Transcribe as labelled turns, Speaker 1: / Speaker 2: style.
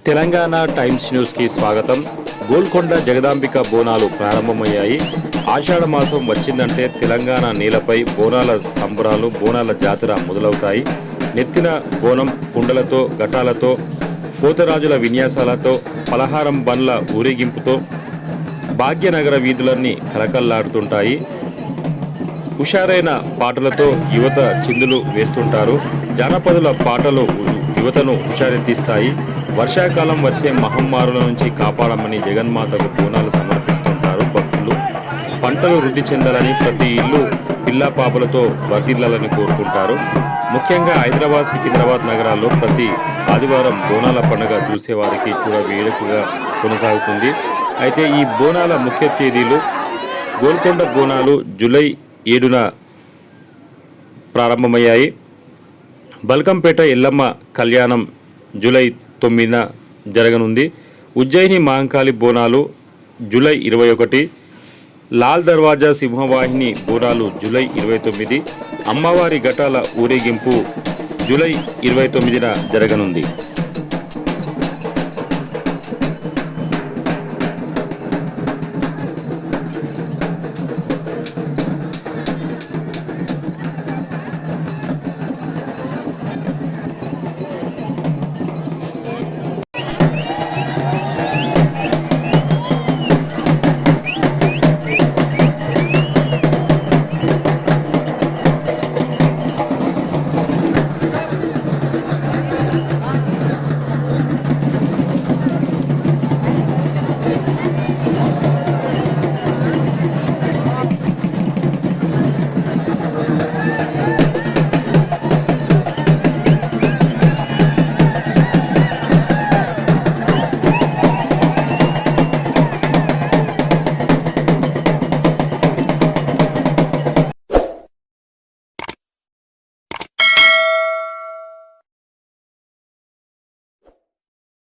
Speaker 1: Telangana times న్యూస్కి స్వాగతం. గోల్కొండ జగదాంబిక బోనాలు ప్రారంభమయ్యాయి. ఆషాఢ మాసం వచ్చిందంటే తెలంగాణ నేలపై బోనాల సంబరాలు, బోనాల జాతర మొదలవుతాయి. నెత్తిన బోనం, కుండలతో, ఘటాలతో, పోతరాజుల విన్యాసాలతో, పలహారం బండ్ల ఊరేగింపుతో భాగ్యనగర వీధులన్నీ కలకల్లాడుతుంటాయి. హుషారైన పాటలతో యువత చిందులు వేస్తుంటారు. జానపదుల పాటలు యువతను హుషారెత్తిస్తాయి. వర్షాకాలం వచ్చే మహమ్మారుల నుంచి కాపాడమని జగన్మాతకు బోనాలు సమర్పిస్తుంటారు భక్తులు. పంటలు వృద్ధి చెందాలని, ప్రతి ఇల్లు పిల్లా పాపలతో వర్ధిల్లాలని కోరుకుంటారు. ముఖ్యంగా హైదరాబాద్, సికింద్రాబాద్ నగరాల్లో ప్రతి ఆదివారం బోనాల పండుగ చూసేవారికి చూడవేడుకగా కొనసాగుతుంది. అయితే ఈ బోనాల ముఖ్య తేదీలు: గోల్కొండ బోనాలు జూలై 7న ప్రారంభమయ్యాయి. బల్కంపేట ఎల్లమ్మ కళ్యాణం జూలై 9న జరగనుంది. ఉజ్జయిని మహంకాళి బోనాలు జూలై 21, లాల్ దర్వాజా సింహవాహిని బోనాలు జూలై 29, అమ్మవారి ఘటాల ఊరేగింపు జూలై 29న జరగనుంది.